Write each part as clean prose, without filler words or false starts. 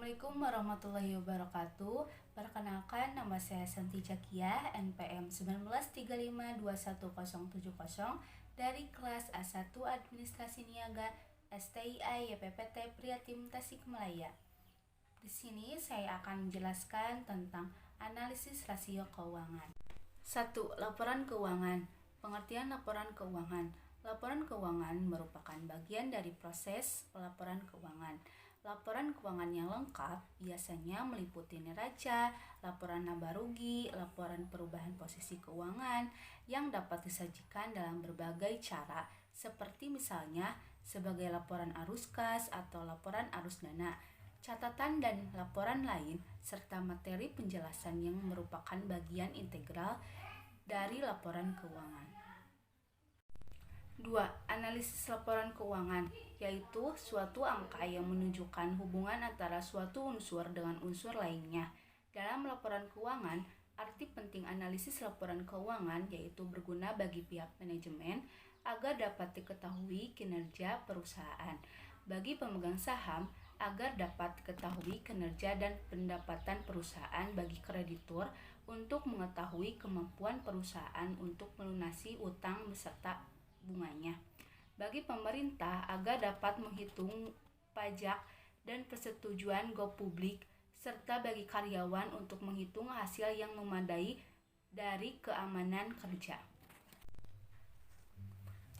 Assalamualaikum warahmatullahi wabarakatuh. Perkenalkan, nama saya Santi Jakiah, NPM 19352170 dari kelas A1 Administrasi Niaga STIA YPPT Prihatim Tasikmalaya. Di sini saya akan menjelaskan tentang analisis rasio keuangan. 1. Laporan keuangan. Pengertian laporan keuangan. Laporan keuangan merupakan bagian dari proses pelaporan keuangan. Laporan keuangan yang lengkap biasanya meliputi neraca, laporan laba rugi, laporan perubahan posisi keuangan yang dapat disajikan dalam berbagai cara, seperti misalnya sebagai laporan arus kas atau laporan arus dana, catatan dan laporan lain, serta materi penjelasan yang merupakan bagian integral dari laporan keuangan. 2. Analisis laporan keuangan, yaitu suatu angka yang menunjukkan hubungan antara suatu unsur dengan unsur lainnya. Dalam laporan keuangan, arti penting analisis laporan keuangan yaitu berguna bagi pihak manajemen agar dapat diketahui kinerja perusahaan, bagi pemegang saham agar dapat diketahui kinerja dan pendapatan perusahaan, bagi kreditur untuk mengetahui kemampuan perusahaan untuk melunasi utang beserta bunganya, bagi pemerintah agar dapat menghitung pajak dan persetujuan go publik, serta bagi karyawan untuk menghitung hasil yang memadai dari keamanan kerja.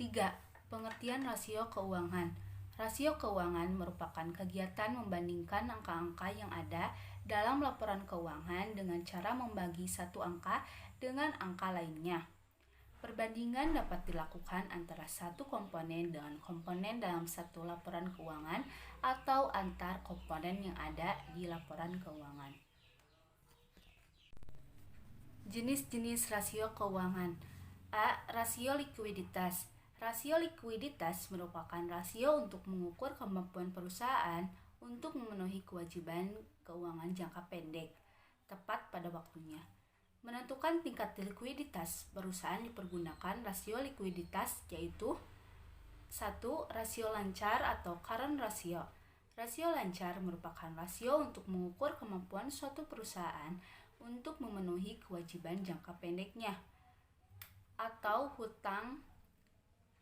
3. Pengertian rasio keuangan. Rasio keuangan merupakan kegiatan membandingkan angka-angka yang ada dalam laporan keuangan dengan cara membagi satu angka dengan angka lainnya. Perbandingan dapat dilakukan antara satu komponen dengan komponen dalam satu laporan keuangan atau antar komponen yang ada di laporan keuangan. Jenis-jenis rasio keuangan. A. Rasio likuiditas. Rasio likuiditas merupakan rasio untuk mengukur kemampuan perusahaan untuk memenuhi kewajiban keuangan jangka pendek tepat pada waktunya. Menentukan tingkat likuiditas perusahaan dipergunakan rasio likuiditas, yaitu 1. Rasio lancar atau current ratio. Rasio lancar merupakan rasio untuk mengukur kemampuan suatu perusahaan untuk memenuhi kewajiban jangka pendeknya atau hutang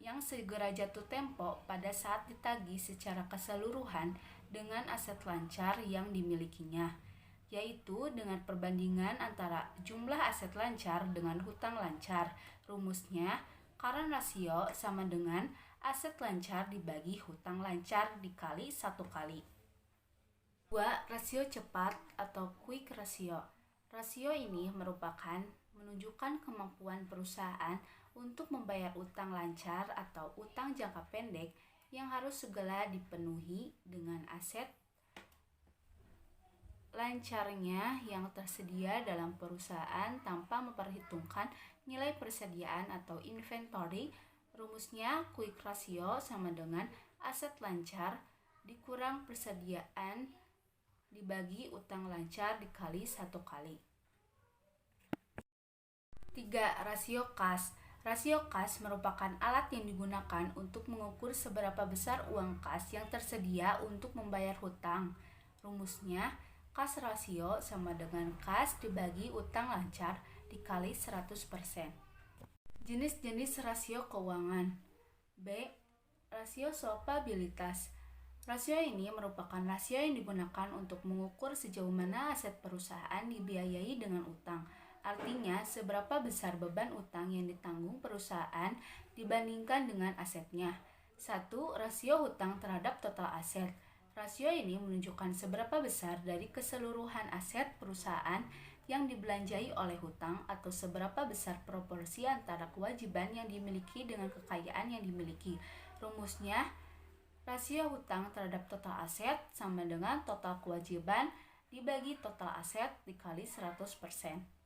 yang segera jatuh tempo pada saat ditagih secara keseluruhan dengan aset lancar yang dimilikinya, yaitu dengan perbandingan antara jumlah aset lancar dengan hutang lancar. Rumusnya, current ratio sama dengan aset lancar dibagi hutang lancar dikali 1 kali. 2. Rasio cepat atau quick ratio. Rasio ini merupakan menunjukkan kemampuan perusahaan untuk membayar utang lancar atau utang jangka pendek yang harus segera dipenuhi dengan aset lancarnya yang tersedia dalam perusahaan tanpa memperhitungkan nilai persediaan atau inventory. Rumusnya, quick ratio sama dengan aset lancar dikurang persediaan dibagi utang lancar dikali 1 kali. 3. Rasio kas. Rasio kas merupakan alat yang digunakan untuk mengukur seberapa besar uang kas yang tersedia untuk membayar hutang. Rumusnya, kas rasio sama dengan kas dibagi utang lancar dikali 100%. Jenis-jenis rasio keuangan. B. Rasio solvabilitas. Rasio ini merupakan rasio yang digunakan untuk mengukur sejauh mana aset perusahaan dibiayai dengan utang. Artinya, seberapa besar beban utang yang ditanggung perusahaan dibandingkan dengan asetnya. 1. Rasio hutang terhadap total aset. Rasio ini menunjukkan seberapa besar dari keseluruhan aset perusahaan yang dibelanjai oleh hutang atau seberapa besar proporsi antara kewajiban yang dimiliki dengan kekayaan yang dimiliki. Rumusnya, rasio hutang terhadap total aset sama dengan total kewajiban dibagi total aset dikali 100%.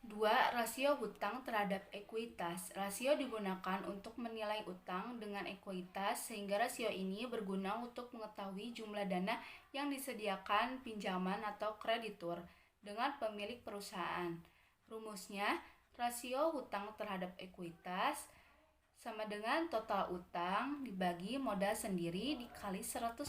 2. Rasio hutang terhadap ekuitas. Rasio digunakan untuk menilai utang dengan ekuitas, sehingga rasio ini berguna untuk mengetahui jumlah dana yang disediakan pinjaman atau kreditur dengan pemilik perusahaan. Rumusnya, rasio hutang terhadap ekuitas sama dengan total utang dibagi modal sendiri dikali 100%.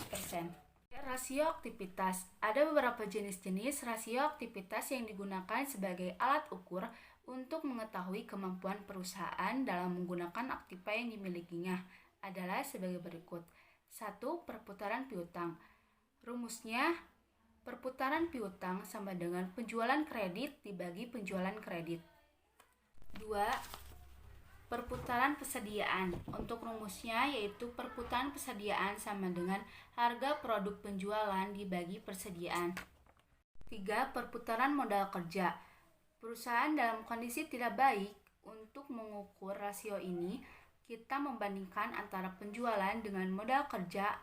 Rasio aktivitas. Ada beberapa jenis-jenis rasio aktivitas yang digunakan sebagai alat ukur untuk mengetahui kemampuan perusahaan dalam menggunakan aktiva yang dimilikinya adalah sebagai berikut. 1. Perputaran piutang. Rumusnya, perputaran piutang sama dengan penjualan kredit dibagi penjualan kredit. 2. Perputaran persediaan. Untuk rumusnya yaitu perputaran persediaan sama dengan harga produk penjualan dibagi persediaan. 3. Perputaran modal kerja. Perusahaan dalam kondisi tidak baik. Untuk mengukur rasio ini, kita membandingkan antara penjualan dengan modal kerja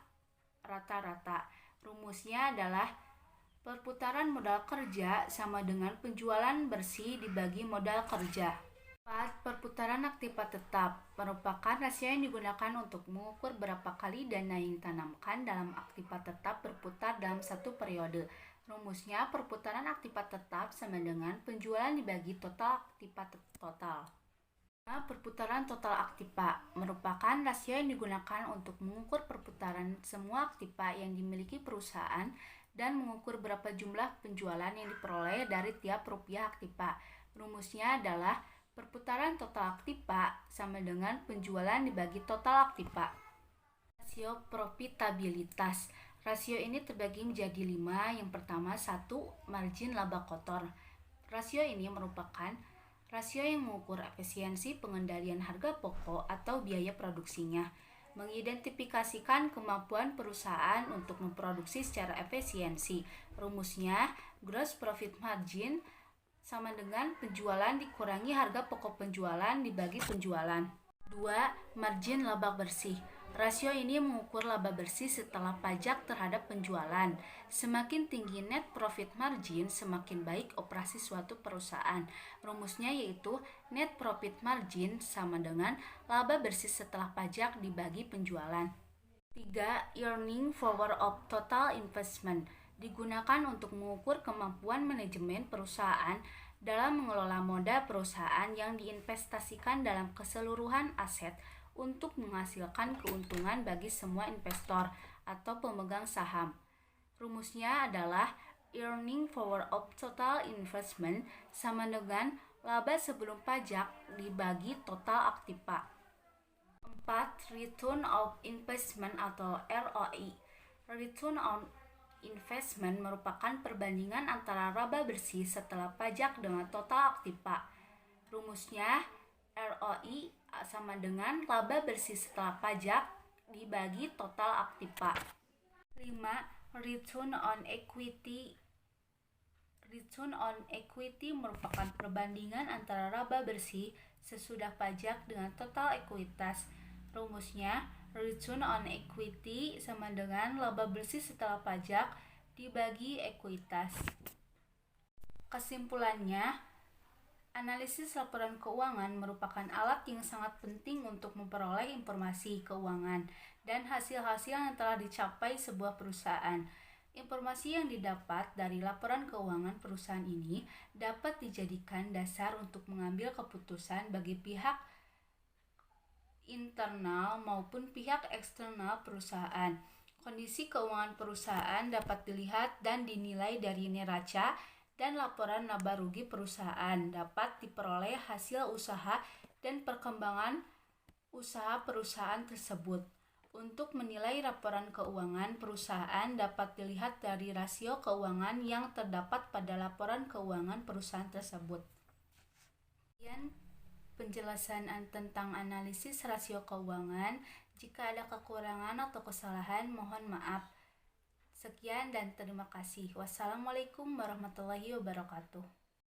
rata-rata. Rumusnya adalah perputaran modal kerja sama dengan penjualan bersih dibagi modal kerja. 4. Perputaran aktiva tetap merupakan rasio yang digunakan untuk mengukur berapa kali dana yang ditanamkan dalam aktiva tetap berputar dalam satu periode. Rumusnya, perputaran aktiva tetap sama dengan penjualan dibagi total aktiva total. 5. Perputaran total aktiva merupakan rasio yang digunakan untuk mengukur perputaran semua aktiva yang dimiliki perusahaan dan mengukur berapa jumlah penjualan yang diperoleh dari tiap rupiah aktiva. Rumusnya adalah perputaran total aktiva sama dengan penjualan dibagi total aktiva. Rasio profitabilitas. Rasio ini terbagi menjadi 5. Yang pertama, 1. Margin laba kotor. Rasio ini merupakan rasio yang mengukur efisiensi pengendalian harga pokok atau biaya produksinya, mengidentifikasikan kemampuan perusahaan untuk memproduksi secara efisiensi. Rumusnya, gross profit margin sama dengan penjualan dikurangi harga pokok penjualan dibagi penjualan. 2. Margin laba bersih. Rasio ini mengukur laba bersih setelah pajak terhadap penjualan. Semakin tinggi net profit margin, semakin baik operasi suatu perusahaan. Rumusnya yaitu net profit margin sama dengan laba bersih setelah pajak dibagi penjualan. 3. Earning power of total investment. Digunakan untuk mengukur kemampuan manajemen perusahaan dalam mengelola modal perusahaan yang diinvestasikan dalam keseluruhan aset untuk menghasilkan keuntungan bagi semua investor atau pemegang saham. Rumusnya adalah earning power of total investment sama dengan laba sebelum pajak dibagi total aktiva. 4. Return of investment atau ROI. Return on investment merupakan perbandingan antara laba bersih setelah pajak dengan total aktiva. Rumusnya, ROI sama dengan laba bersih setelah pajak dibagi total aktiva. 5. Return on equity. Return on equity merupakan perbandingan antara laba bersih sesudah pajak dengan total ekuitas. Rumusnya, return on equity sama dengan laba bersih setelah pajak dibagi ekuitas. Kesimpulannya, analisis laporan keuangan merupakan alat yang sangat penting untuk memperoleh informasi keuangan dan hasil-hasil yang telah dicapai sebuah perusahaan. Informasi yang didapat dari laporan keuangan perusahaan ini dapat dijadikan dasar untuk mengambil keputusan bagi pihak internal maupun pihak eksternal perusahaan. Kondisi keuangan perusahaan dapat dilihat dan dinilai dari neraca dan laporan laba rugi perusahaan dapat diperoleh hasil usaha dan perkembangan usaha perusahaan tersebut. Untuk menilai laporan keuangan perusahaan dapat dilihat dari rasio keuangan yang terdapat pada laporan keuangan perusahaan tersebut. Kemudian penjelasan tentang analisis rasio keuangan. Jika ada kekurangan atau kesalahan, mohon maaf. Sekian dan terima kasih. Wassalamualaikum warahmatullahi wabarakatuh.